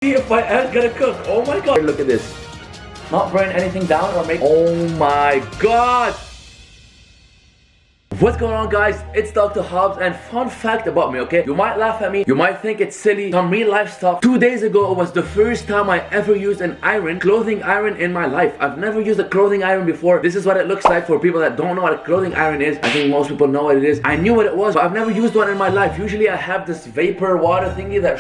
See if my egg's gonna cook. Oh my god. Look at this. Not burn anything down or make. Oh my god. What's going on, guys? It's Dr. Hobbs, and fun fact about me, okay? You might laugh at me, you might think it's silly, some real life stuff. 2 days ago, it was the first time I ever used an clothing iron in my life. I've never used a clothing iron before. This is what it looks like for people that don't know what a clothing iron is. I think most people know what it is. I knew what it was, but I've never used one in my life. Usually I have this vapor water thingy that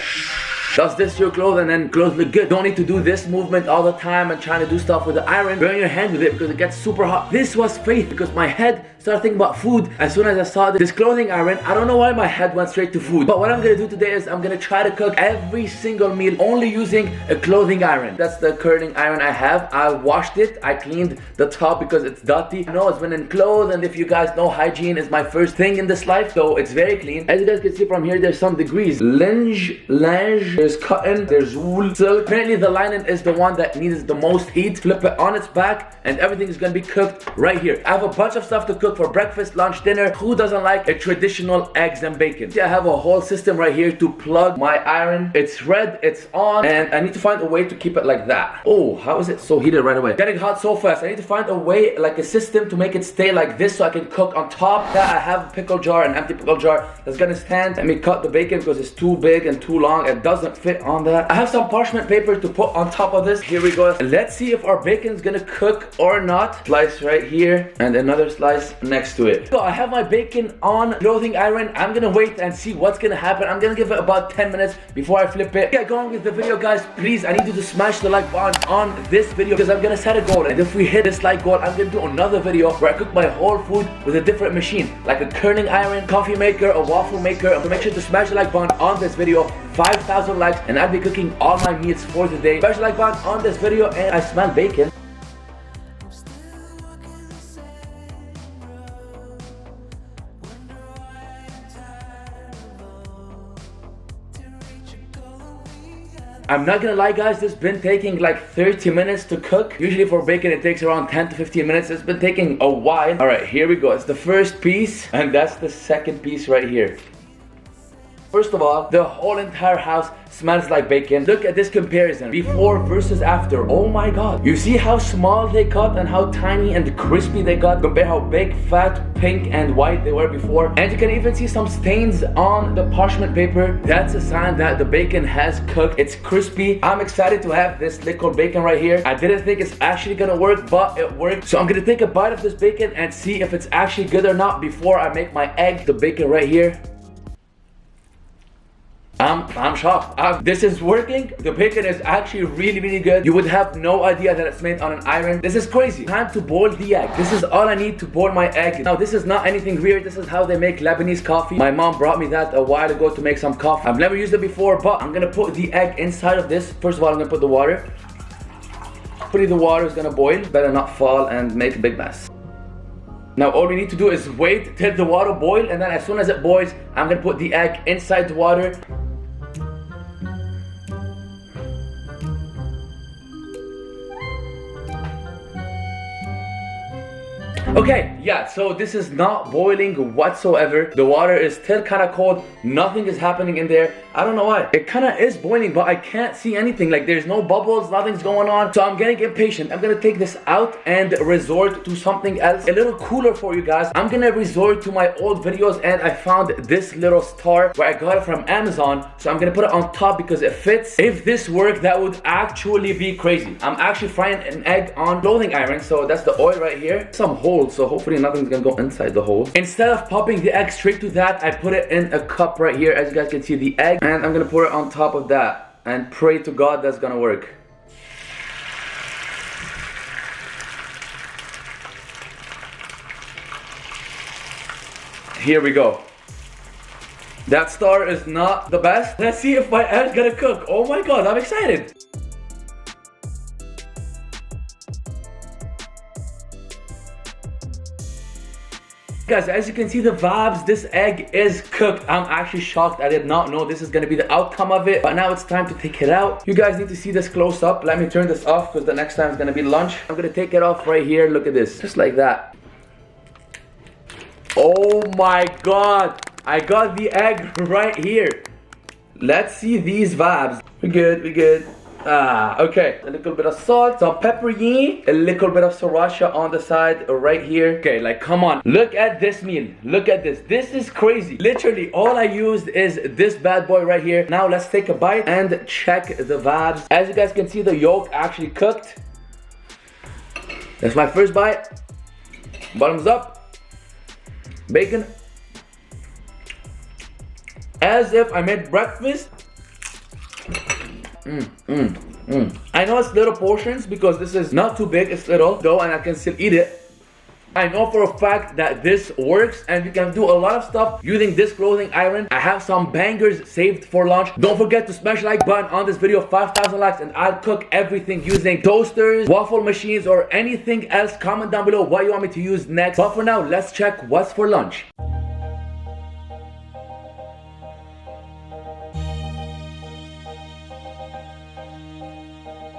does this to your clothes and then clothes look good. Don't need to do this movement all the time and trying to do stuff with the iron. Burn your hand with it because it gets super hot. This was faith because my head started thinking about food as soon as I saw this clothing iron. I don't know why my head went straight to food. But what I'm gonna do today is I'm gonna try to cook every single meal only using a clothing iron. That's the curling iron I have. I washed it. I cleaned the top because it's dirty. I know it's been in clothes, and if you guys know, hygiene is my first thing in this life, so it's very clean. As you guys can see from here, there's some degrees. Linge, there's cotton, there's wool, silk. Apparently the lining is the one that needs the most heat. Flip it on its back and everything is gonna be cooked right here. I have a bunch of stuff to cook for breakfast, lunch, dinner. Who doesn't like a traditional eggs and bacon? See, I have a whole system right here to plug my iron. It's red, it's on, and I need to find a way to keep it like that. Oh, how is it so heated right away? Getting hot so fast. I need to find a way, like a system to make it stay like this so I can cook on top. That I have a pickle jar, an empty pickle jar that's gonna stand. Let me cut the bacon because it's too big and too long. It doesn't fit on that. I have some parchment paper to put on top of this. Here we go. Let's see if our bacon's gonna cook or not. Slice right here and another slice next to it. So I have my bacon on clothing iron. I'm gonna wait and see what's gonna happen. I'm gonna give it about 10 minutes before I flip it. Get going with the video, guys. Please, I need you to smash the like button on this video because I'm gonna set a goal, and if we hit this like goal, I'm gonna do another video where I cook my whole food with a different machine, like a curling iron, coffee maker, a waffle maker. So make sure to smash the like button on this video. 5,000 likes and I'll be cooking all my meals for today. Smash the like button on this video, and I smell bacon. I'm not gonna lie, guys, this has been taking like 30 minutes to cook. Usually for bacon it takes around 10 to 15 minutes. It's been taking a while. Alright, here we go. It's the first piece and that's the second piece right here. First of all, the whole entire house smells like bacon. Look at this comparison, before versus after. Oh my god. You see how small they cut and how tiny and crispy they got? Compare how big, fat, pink and white they were before. And you can even see some stains on the parchment paper. That's a sign that the bacon has cooked. It's crispy. I'm excited to have this liquid bacon right here. I didn't think it's actually gonna work, but it worked. So I'm gonna take a bite of this bacon and see if it's actually good or not before I make my egg. The bacon right here. I'm shocked. This is working. The bacon is actually really good. You would have no idea that it's made on an iron. This is crazy. Time to boil the egg. This is all I need to boil my egg. Now this is not anything weird. This is how they make Lebanese coffee. My mom brought me that a while ago to make some coffee. I've never used it before, but I'm gonna put the egg inside of this. First of all, I'm gonna put the water. Hopefully the water is gonna boil. Better not fall and make a big mess. Now all we need to do is wait till the water boils, and then as soon as it boils, I'm gonna put the egg inside the water. Okay, yeah, so this is not boiling whatsoever. The water is still kind of cold. Nothing is happening in there. I don't know why. It kind of is boiling, but I can't see anything. Like there's no bubbles, nothing's going on. So I'm getting impatient. I'm gonna take this out and resort to something else, a little cooler for you guys. I'm gonna resort to my old videos, and I found this little star where I got it from Amazon. So I'm gonna put it on top because it fits. If this worked, that would actually be crazy. I'm actually frying an egg on clothing iron, so that's the oil right here. Some holes, so hopefully nothing's gonna go inside the holes. Instead of popping the egg straight to that, I put it in a cup right here. As you guys can see, the egg, and I'm gonna pour it on top of that and pray to God that's gonna work. Here we go. That star is not the best. Let's see if my egg's gonna cook. Oh my god, I'm excited. Guys, as you can see the vibes, this egg is cooked. I'm actually shocked. I did not know this is gonna be the outcome of it, but now it's time to take it out. You guys need to see this close up. Let me turn this off because the next time is gonna be lunch. I'm gonna take it off right here. Look at this, just like that. Oh my god, I got the egg right here. Let's see these vibes. We good, we good. Okay. A little bit of salt, some pepperoni, a little bit of sriracha on the side right here. Okay, like come on. Look at this meal. Look at this. This is crazy. Literally, all I used is this bad boy right here. Now let's take a bite and check the vibes. As you guys can see, the yolk actually cooked. That's my first bite. Bottoms up. Bacon. As if I made breakfast. I know it's little portions because this is not too big, it's little though, and I can still eat it. I know for a fact that this works and you can do a lot of stuff using this clothing iron. I have some bangers saved for lunch. Don't forget to smash the like button on this video, 5,000 likes, and I'll cook everything using toasters, waffle machines, or anything else. Comment down below what you want me to use next. But for now, let's check what's for lunch.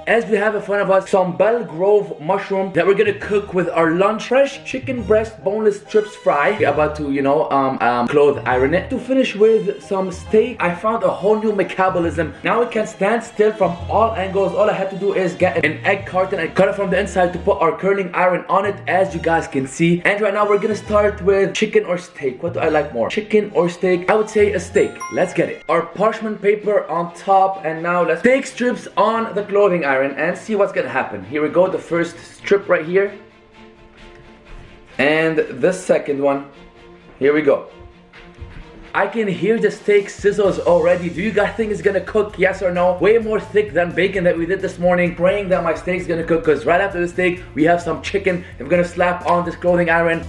As we have in front of us some Belgrove mushroom that we're gonna cook with our lunch. Fresh chicken breast, boneless strips fry. We're about to, you know, clothe iron it. To finish with some steak, I found a whole new metabolism. Now it can stand still from all angles. All I have to do is get an egg carton and cut it from the inside to put our curling iron on it, as you guys can see. And right now we're gonna start with chicken or steak. What do I like more? Chicken or steak? I would say a steak. Let's get it. Our parchment paper on top, and now let's steak strips on the clothing iron and see what's gonna happen. Here we go, the first strip right here, and the second one. Here we go. I can hear the steak sizzles already. Do you guys think it's gonna cook? Yes or no? Way more thick than bacon that we did this morning. Praying that my steak's gonna cook, because right after the steak we have some chicken that we're gonna slap on this clothing iron.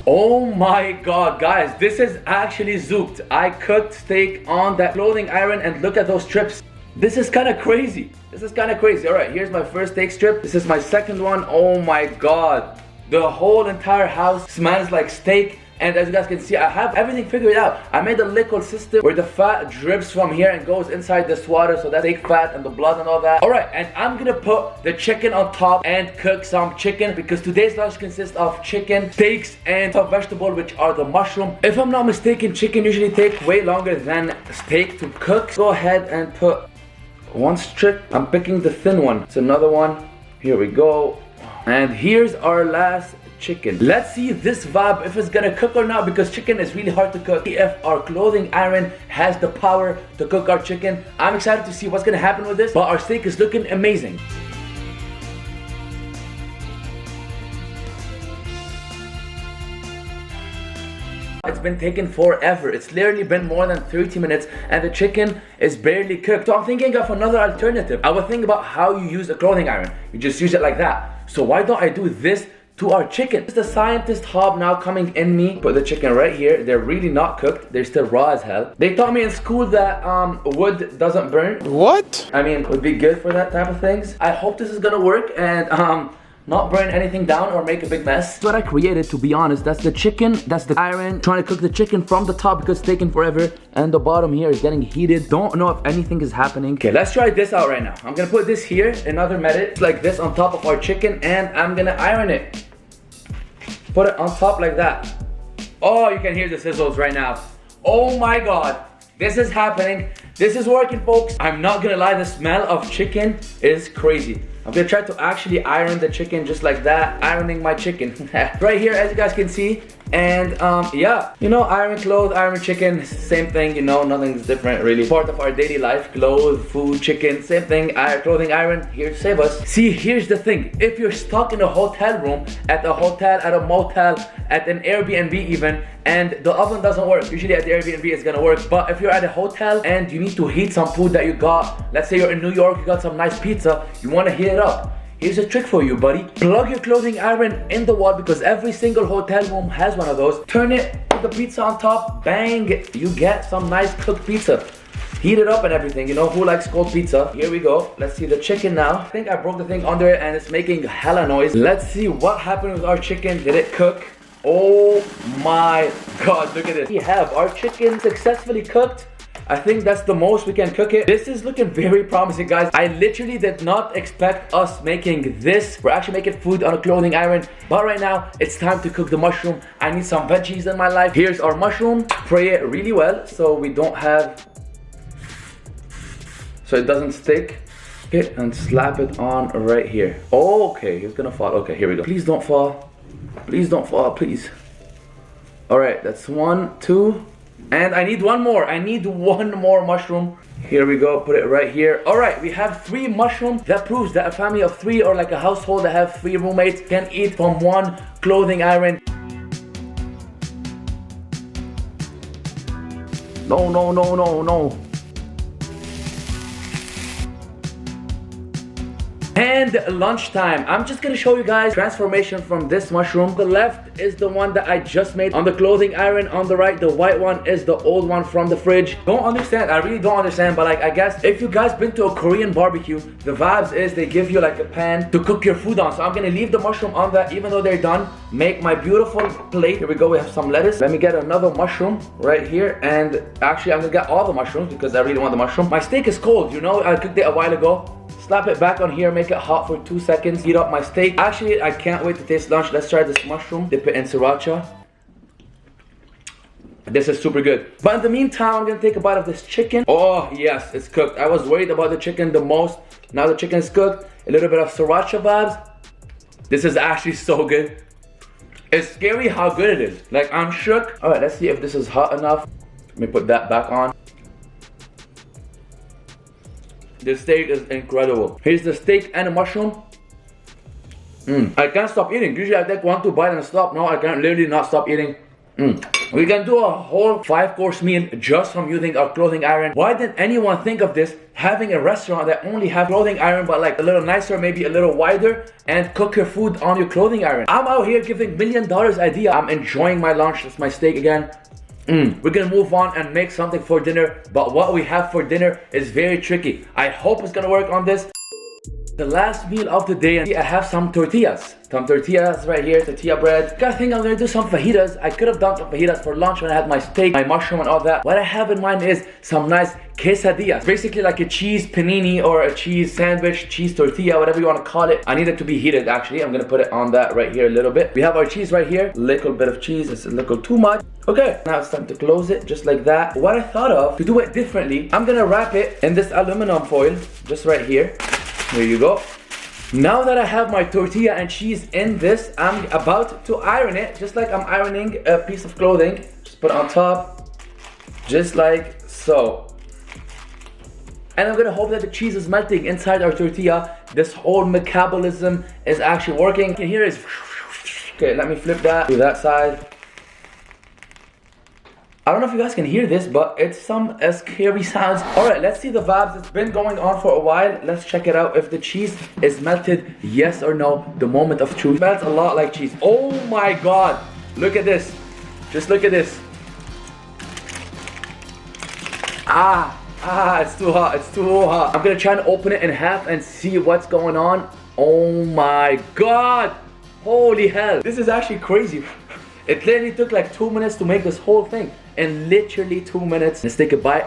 Oh my god, guys, this is actually zooked. I cooked steak on that clothing iron and look at those strips. This is kind of crazy. This is kind of crazy. All right, here's my first steak strip. This is my second one. Oh my god. The whole entire house smells like steak. And as you guys can see, I have everything figured out. I made a liquid system where the fat drips from here and goes inside this water, so that's steak fat and the blood and all that. Alright, and I'm gonna put the chicken on top and cook some chicken, because today's lunch consists of chicken, steaks, and some vegetable, which are the mushroom. If I'm not mistaken, chicken usually take way longer than steak to cook. Go ahead and put one strip. I'm picking the thin one. It's another one. Here we go. And here's our last chicken. Let's see this vibe, if it's gonna cook or not, because chicken is really hard to cook. If our clothing iron has the power to cook our chicken, I'm excited to see what's gonna happen with this. But our steak is looking amazing. It's been taking forever. It's literally been more than 30 minutes and the chicken is barely cooked. So I'm thinking of another alternative. I would think about how you use a clothing iron. You just use it like that. So why don't I do this to our chicken? It's the scientist Hob now coming in me. Put the chicken right here. They're really not cooked. They're still raw as hell. They taught me in school that wood doesn't burn. What? I mean, it would be good for that type of things. I hope this is gonna work and not burn anything down or make a big mess. That's what I created, to be honest. That's the chicken, that's the iron. Trying to cook the chicken from the top because it's taking forever. And the bottom here is getting heated. Don't know if anything is happening. Okay, let's try this out right now. I'm gonna put this here, another method, like this on top of our chicken, and I'm gonna iron it. Put it on top like that. Oh, you can hear the sizzles right now. Oh my god, this is happening. This is working, folks. I'm not gonna lie, the smell of chicken is crazy. I'm gonna try to actually iron the chicken just like that. Ironing my chicken. Right here, as you guys can see. And yeah, you know, iron clothes, iron chicken, same thing, you know, nothing's different really. Part of our daily life, clothes, food, chicken, same thing. Clothing iron, here to save us. See, here's the thing. If you're stuck in a hotel room, at a hotel, at a motel, at an Airbnb even, and the oven doesn't work, usually at the Airbnb it's gonna work, but if you're at a hotel and you need to heat some food that you got, let's say you're in New York, you got some nice pizza, you wanna heat it up. Here's a trick for you, buddy. Plug your clothing iron in the wall, because every single hotel room has one of those. Turn it, put the pizza on top, bang, you get some nice cooked pizza. Heat it up and everything, you know, who likes cold pizza? Here we go. Let's see the chicken now. I think I broke the thing under it and it's making hella noise. Let's see what happened with our chicken. Did it cook? Oh my god, look at this. We have our chicken successfully cooked. I think that's the most we can cook it. This is looking very promising, guys. I literally did not expect us making this. We're actually making food on a clothing iron, but right now it's time to cook the mushroom. I need some veggies in my life. Here's our mushroom. Spray it really well so we don't have, so it doesn't stick. Okay, and slap it on right here. Okay, he's gonna fall. Okay, here we go. Please don't fall. Please don't fall, please. All right, that's 1, 2, and I need one more. I need one more mushroom. Here we go, put it right here. All right, we have 3 mushrooms. That proves that a family of 3 or like a household that have 3 roommates can eat from 1 clothing iron. No, no, no, no, no. And lunchtime. I'm just gonna show you guys transformation from this mushroom. The left is the one that I just made on the clothing iron. On the right, the white one is the old one from the fridge. Don't understand, I really don't understand, but like I guess if you guys been to a Korean barbecue, the vibes is they give you like a pan to cook your food on. So I'm gonna leave the mushroom on that even though they're done. Make my beautiful plate. Here we go, we have some lettuce. Let me get another mushroom right here, and actually I'm gonna get all the mushrooms because I really want the mushroom. My steak is cold, you know, I cooked it a while ago. Slap it back on here, make it hot for 2 seconds, heat up my steak. Actually, I can't wait to taste lunch. Let's try this mushroom, dip it in sriracha. This is super good. But in the meantime, I'm gonna take a bite of this chicken. Oh yes, it's cooked. I was worried about the chicken the most. Now the chicken is cooked. A little bit of sriracha vibes. This is actually so good. It's scary how good it is. Like, I'm shook. All right, let's see if this is hot enough. Let me put that back on. The steak is incredible. Here's the steak and the mushroom. I can't stop eating. Usually I take 1, 2 bites and stop. No, I can't literally not stop eating. We can do a whole 5-course meal just from using our clothing iron. Why didn't anyone think of this? Having a restaurant that only have clothing iron but like a little nicer, maybe a little wider, and cook your food on your clothing iron. I'm out here giving $1 million idea. I'm enjoying my lunch. It's my steak again. We're gonna move on and make something for dinner, but what we have for dinner is very tricky. I hope it's gonna work on this. The last meal of the day, I have some tortillas. Some tortillas right here, tortilla bread. I think I'm gonna do some fajitas. I could have done some fajitas for lunch when I had my steak, my mushroom and all that. What I have in mind is some nice quesadillas. Basically like a cheese panini or a cheese sandwich, cheese tortilla, whatever you want to call it. I need it to be heated actually. I'm gonna put it on that right here a little bit. We have our cheese right here. Little bit of cheese, it's a little too much. Okay, now it's time to close it just like that. What I thought of to do it differently, I'm gonna wrap it in this aluminum foil just right here. Here you go. Now that I have my tortilla and cheese in this, I'm about to iron it just like I'm ironing a piece of clothing. Just put it on top, just like so. And I'm gonna hope that the cheese is melting inside our tortilla. This whole metabolism is actually working. And here is, okay, let me flip that to that side. I don't know if you guys can hear this, but it's some scary sounds. All right, let's see the vibes. It's been going on for a while. Let's check it out if the cheese is melted, yes or no. The moment of truth. It smells a lot like cheese. Oh my God, look at this. Just look at this. It's too hot, it's too hot. I'm gonna try and open it in half and see what's going on. Oh my God, holy hell. This is actually crazy. It literally took like 2 minutes to make this whole thing. In literally 2 minutes. Let's take a bite.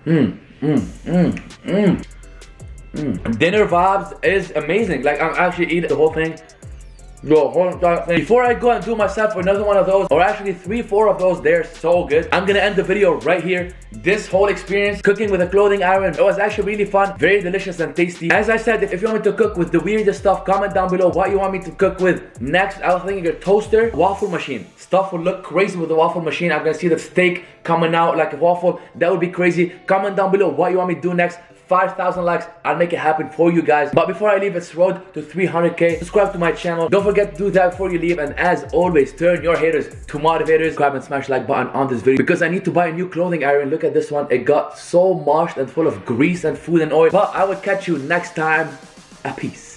Dinner vibes is amazing. Like, I'm actually eating the whole thing. Yo, hold on. Before I go and do myself another one of those, or actually 3, 4 of those, they're so good. I'm gonna end the video right here. This whole experience, cooking with a clothing iron, it was actually really fun, very delicious and tasty. As I said, if you want me to cook with the weirdest stuff, comment down below what you want me to cook with next. I was thinking a toaster, waffle machine. Stuff will look crazy with the waffle machine. I'm gonna see the steak coming out like a waffle. That would be crazy. Comment down below what you want me to do next. 5,000 likes, I'll make it happen for you guys. But before I leave, it's road to 300k. Subscribe to my channel. Don't forget to do that before you leave. And as always, turn your haters to motivators. Grab and smash the like button on this video because I need to buy a new clothing iron. Look at this one. It got so moshed and full of grease and food and oil. But I will catch you next time. A peace.